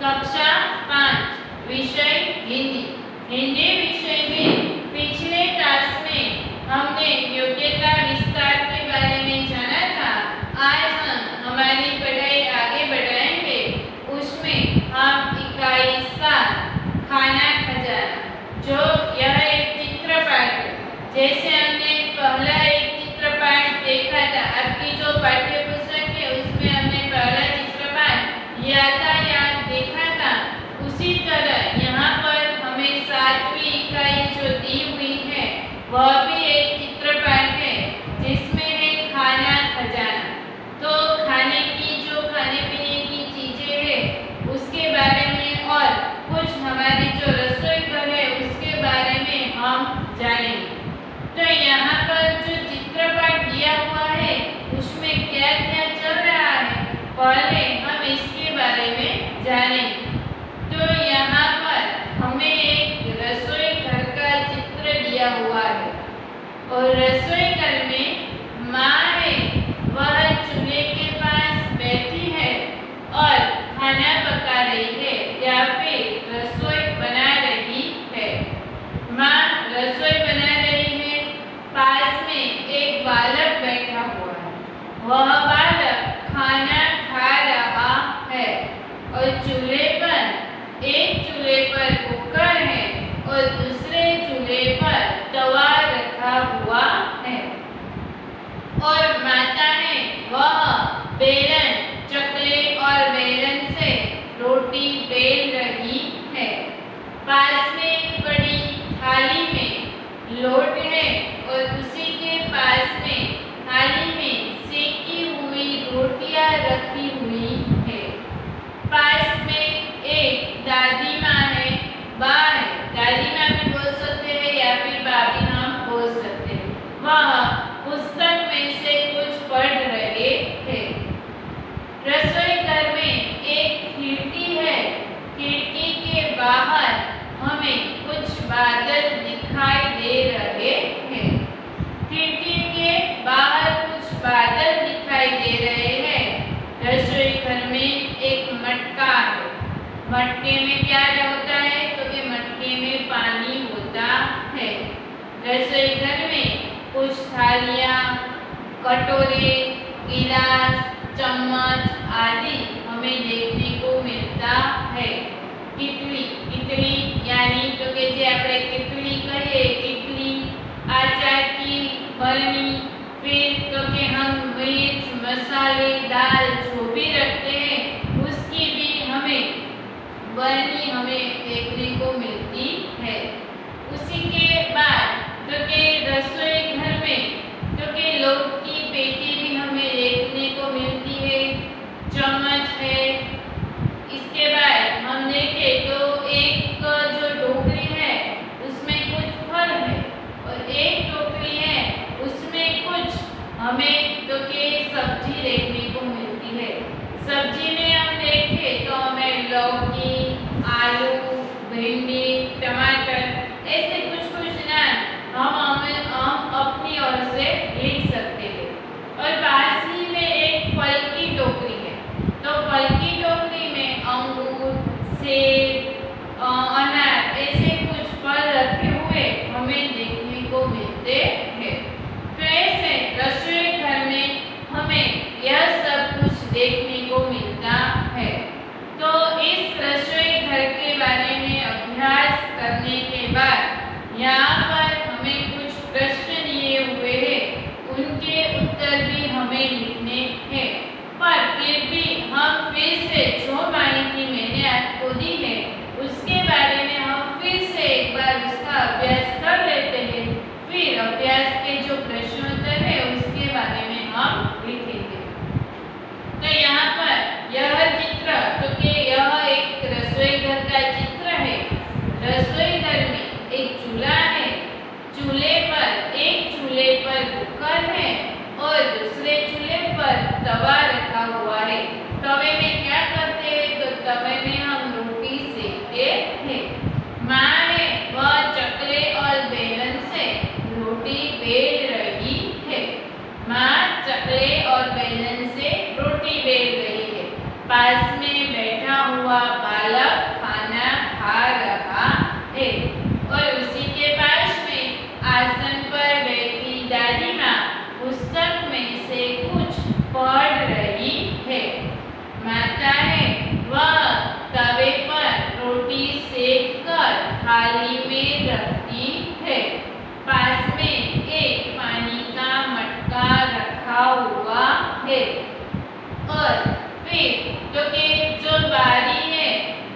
कक्षा 5 विषय हिंदी। हिंदी विषय में पिछले क्लास में हमने योग्यता विस्तार के बारे में जाना था। आज हम हमारी पढ़ाई आगे बढ़ाएंगे। उसमें हम इकाई 7 खाना खजाना, जो यह एक चित्रपाठ है। जैसे हमने पहला एक चित्रपाठ देखा था, आपकी जो पाठ्य पुस्तक है उसमें हमने पहला चित्रपाठ यातायात देखा था। उसी तरह यहाँ पर हमें 7वीं इकाई जो दी हुई है वह भी एक चित्रपाठ है, जिसमें है खाना खजाना। तो खाने पीने की चीजें हैं उसके बारे में और कुछ हमारी जो रसोई घर है उसके बारे में हम जानेंगे। तो यहाँ पर जो चित्रपाठ दिया हुआ है उसमें क्या क्या चल रहा है, पहले हम इसके बारे में जानेंगे। तो यहाँ पर हमें एक रसोई घर का चित्र दिया हुआ है और रसोई घर में माँ है, वह चूल्हे के पास बैठी है और खाना पका रही है या फिर रसोई बना रही है। माँ रसोई बना रही है, पास में एक बालक बैठा हुआ है, वह बालक खाना खा रहा है और एक चूल्हे पर कुकर है और दूसरे चूल्हे पर तवा रखा हुआ है और माता है वह बेलन, चकले और बेलन से रोटी बेल रही है। पास में बड़ी थाली में लोट है और उसी के पास में थाली में सेकी हुई रोटियां रखी हुई है। पास में एक दादी माँ है, बा है, दादी माँ भी बोल सकते हैं या फिर भाभी हम बोल सकते हैं। वह पुस्तक में से कुछ पढ़ रहे हैं। रसोई घर में एक खिड़की है, खिड़की के बाहर हमें कुछ बादल दिखाई दे रहे हैं। खिड़की के बाहर कुछ बादल दिखाई दे रहे हैं। रसोई घर में एक मटका है, मटके में क्या होता है तो कि मटके में पानी होता है। रसोई घर में कुछ थालियाँ, कटोरे, गिलास, चम्मच आदि हमें देखने को मिलता है। कितली यानी तो कि जे આપણે कितली कहे, कितली आचार की बरनी, फिर तो कि हम मिर्च, मसाले, दाल जो भी रखते हैं उसकी भी हमें बरनी हमें देखने को मिलती है। उसी के बाद तो कि रसोई घर में तो कि लोग की पेटी भी हमें देखने को मिलती है, चम्मच है। इसके बाद हम देखें तो एक जो टोकरी है उसमें कुछ फल है और एक टोकरी है उसमें कुछ हमें तो कि सब्जी देखने को मिलती है। सब्जी में हम देखें तो हमें लौकी, आलू, भिंडी, टमाटर ऐसे कुछ नाम हम अपनी ओर से लिख सकते हैं। और पास ही में एक फल की टोकरी है, तो फल की टोकरी में अंगूर, सेब, अनार ऐसे कुछ फल रखे हुए हमें देखने को मिलते हैं। तो ऐसे रसोई घर में हमें यह सब कुछ देखने को मिलता है। तो इस रसोई घर के बारे में अभ्यास करने के बाद यहाँ पर हमें कुछ प्रश्न दिए हुए हैं, उनके उत्तर भी हमें लिखने हैं। पर फिर भी हम फिर से जो माहिती मैंने आपको दी है उसके बारे में हम फिर से एक बार उसका अभ्यास कर लेते हैं। फिर अभ्यास के जो प्रश्नोत्तर है उसके बारे में हम लिखेंगे। तो यहाँ पर यह चित्र तो कि यह एक रसोई घर का चित्र है। रसोई घर में एक चूल्हा है, एक चूल्हे पर कुकर है और दूसरे चूल्हे पर तवा रखा हुआ है। तवे में क्या करते हैं तो तवे में हम रोटी सेकते हैं। माँ है वह चकले और बेलन से रोटी बेल रही है। माँ चकले और बेलन से रोटी बेल रही है। पास में बैठा हुआ बालक माता है वह तवे पर रोटी सेक कर थाली में रखती है। पास में एक पानी का मटका रखा हुआ है और फिर जो बारी है,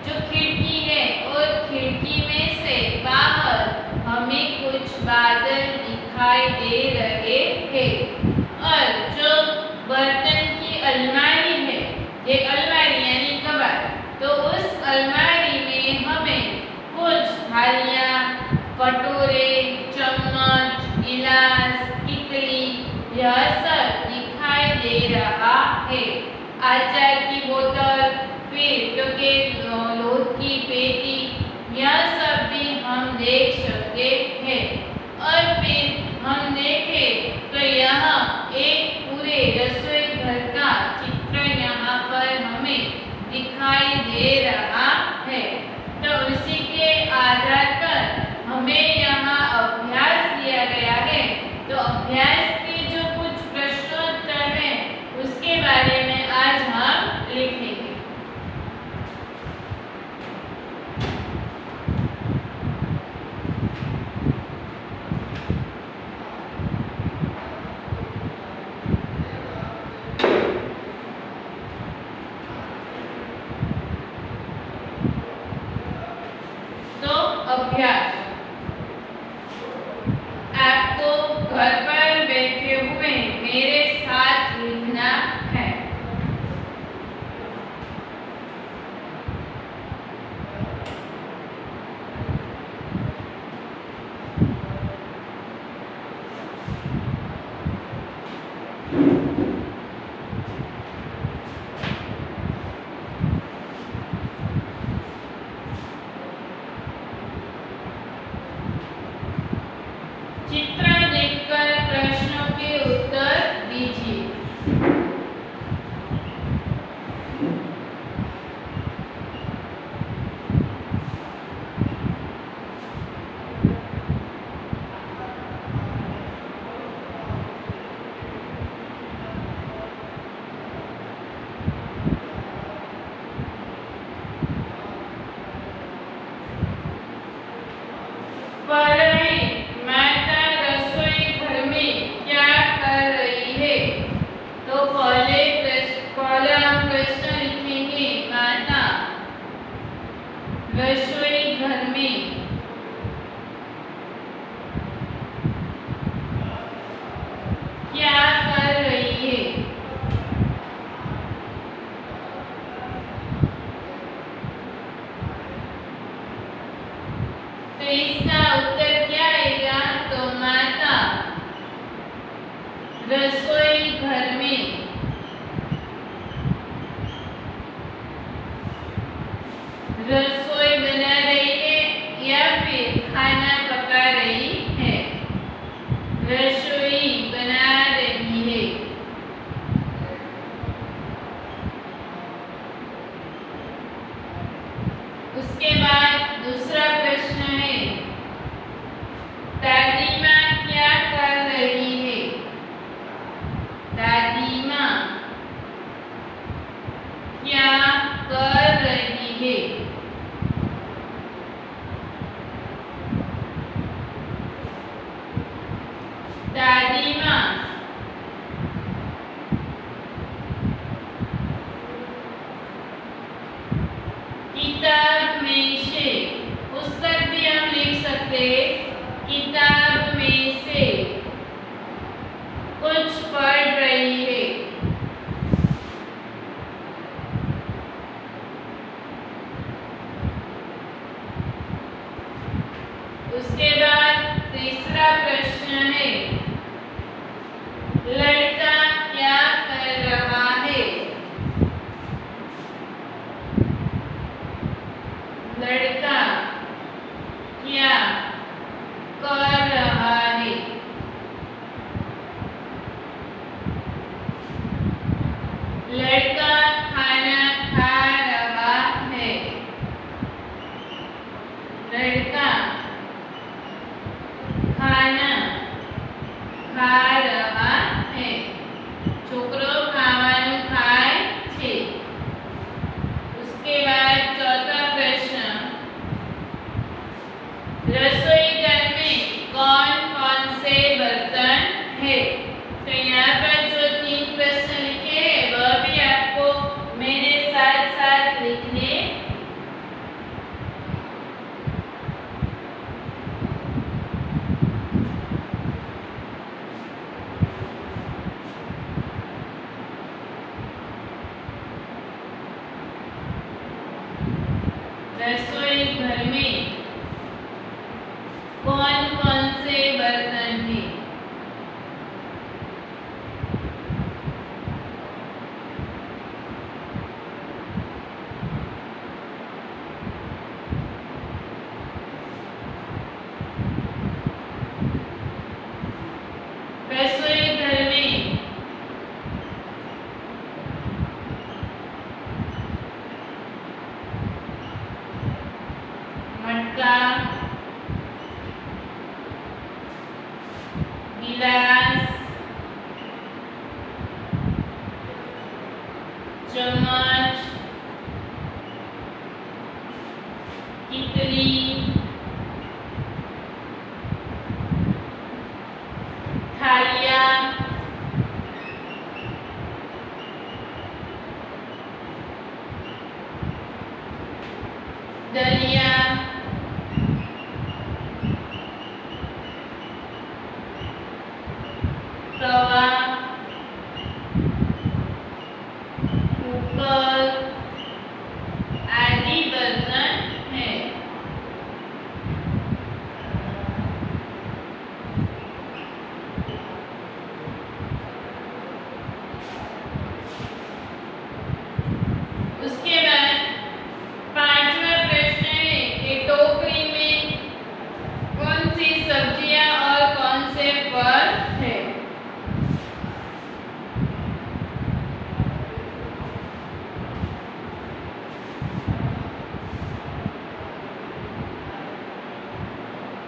जो खिड़की है, और खिड़की में से बाहर हमें कुछ बादल दिखाई दे रहे हैं। और जो बर्तन की अलमारी है, एक अलमारी यानी कबाड़, तो उस अलमारी में हमें कुछ थालियाँ, कटोरे, चम्मच, गिलास, कितली, यह सब दिखाई दे रहा है। अचार की बोतल, फिर लोट की पेटी, यह सब भी हम देख सकते हैं। और फिर हम देखें तो यहाँ एक पूरे रसोई घर का चित्र यहाँ पर हमें दिखाई दे रहा है। तो उसी के आधार पर हमें यहाँ अभ्यास दिया गया है। तो अभ्यास के जो कुछ प्रश्नोत्तर हैं उसके बारे में आज हम लिखेंगे। तो अभ्यास, आपको घर पर बैठे हुए मेरे साथ लिखना है। चित्र देखकर प्रश्नों के उत्तर दीजिए। माता रसोई घर में क्या कर रही है? तो पहले हम प्रश्न लिखेंगे, माता रसोई घर में क्या कर रही है? तो इसका उत्तर क्या आएगा? तो माता रसोई घर में रसोई बना रही है या फिर खाना पका रही है। रसोई बना रही है। उसके बाद दूसरा प्रश्न है, दादी माँ क्या कर रही है? दादी माँ क्या कर रही है? दादी माँ किताब में से, पुस्तक भी हम लिख सकते हैं, किताब में से कुछ पढ़ रही है। उसके बाद तीसरा प्रश्न है, लड़का क्या कर रहा है? लड़का क्या कर रहा है? लड़का खाना खा रहा है। लड़का खाना रसोई घर में कौन कौन से बर्तन हैं? रसोई घर में मटका, गिलास, चम्मच, कितली, थालियाँ, दलिया, तवा, कुकर आदि बर्तन हैं। उसके बाद पांचवा प्रश्न है कि टोकरी में कौन सी सब्जियां और कौन से फल है?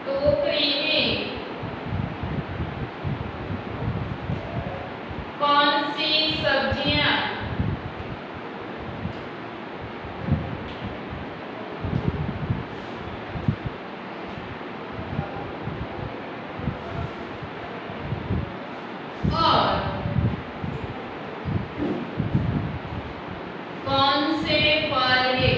टोकरी में कौन सी सब्जियां और कौन से फल है?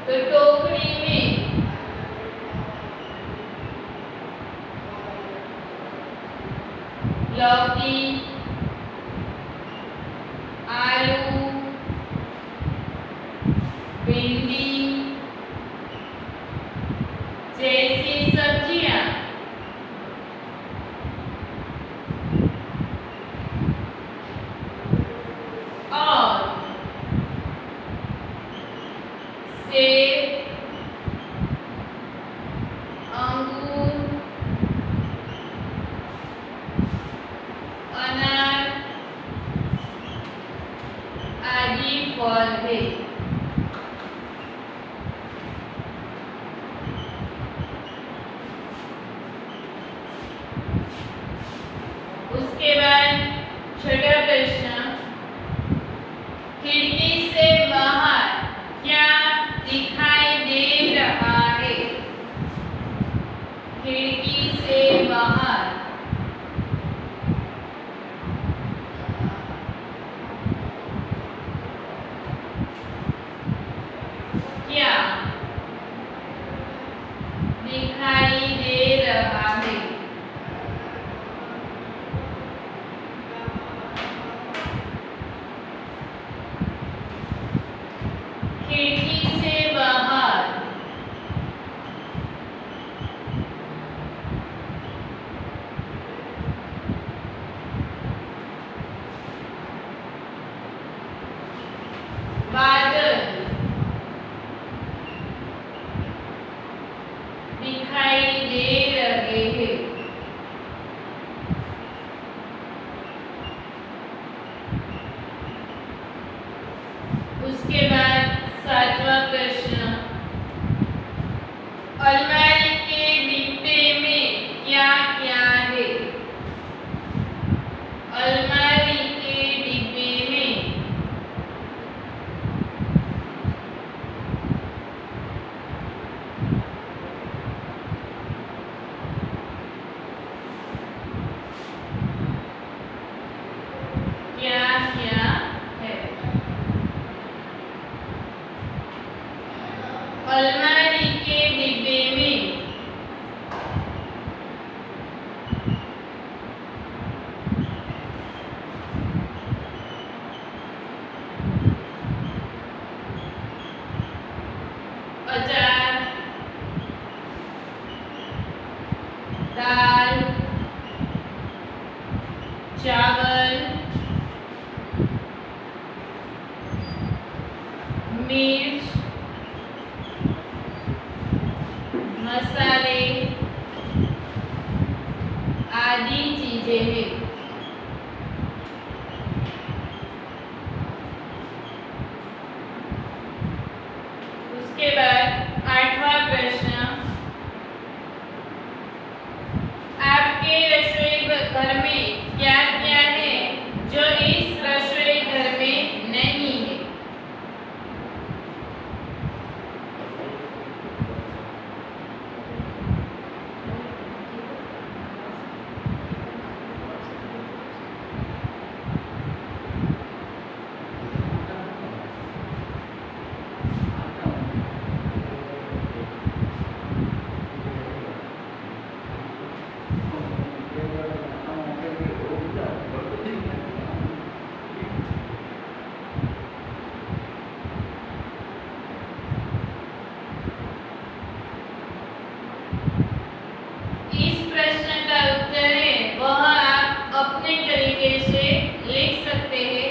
तो टोकरी में लौकी, आलू, भिंडी जैसी सब्जियां और सेब, अंगूर, अनार आदि फल है। उसके बाद छठा प्रश्न, खिड़की से बाहर क्या दिखाई दे रहा है? खिड़की से बाहर क्या दिखाई दे रहा है? खिड़की से बाहर बादल दिखाई दाल, चावल, मिर्च, मसाले आदि चीजें हैं। उसके बाद 8वां प्रश्न, आपके रसोई घर में क्या क्या है जो इस रसोई घर में नहीं है? इस प्रश्न का उत्तर है वह आप अपने तरीके से लिख सकते हैं।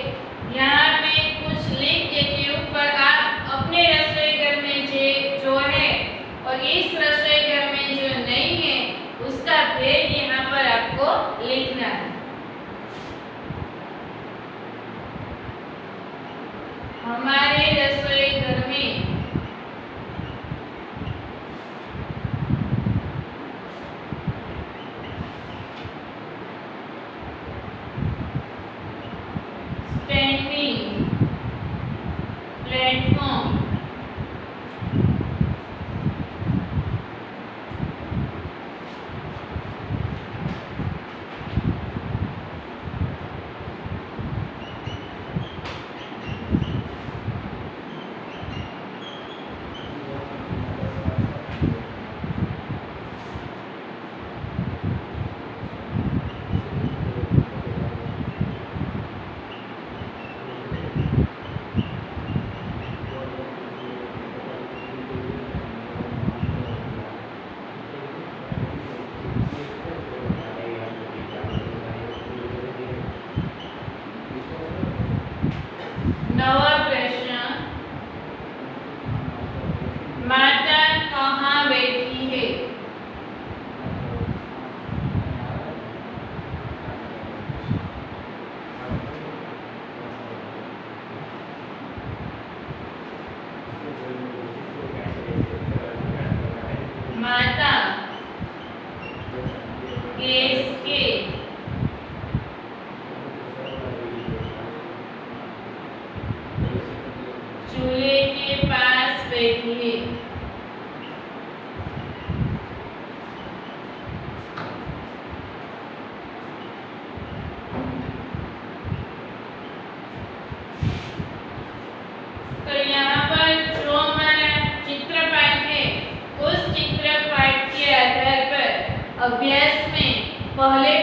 यहाँ मैं कुछ लिख देती हूँ, पर आप अपने रसोई घर में जो है और इस रसोई घर में जो नहीं है उसका भेद यहाँ पर आपको लिखना है। हमारे रसोई घर में स्टैंडिंग प्लेटफॉर्म, नवा प्रश्न, माता कहाँ बैठी है? माता गैस के चूल्हे के पास बैठी है। तो यहाँ पर जो हमारा चित्रपाठ है उस चित्रपाठ के आधार पर अभ्यास में पहले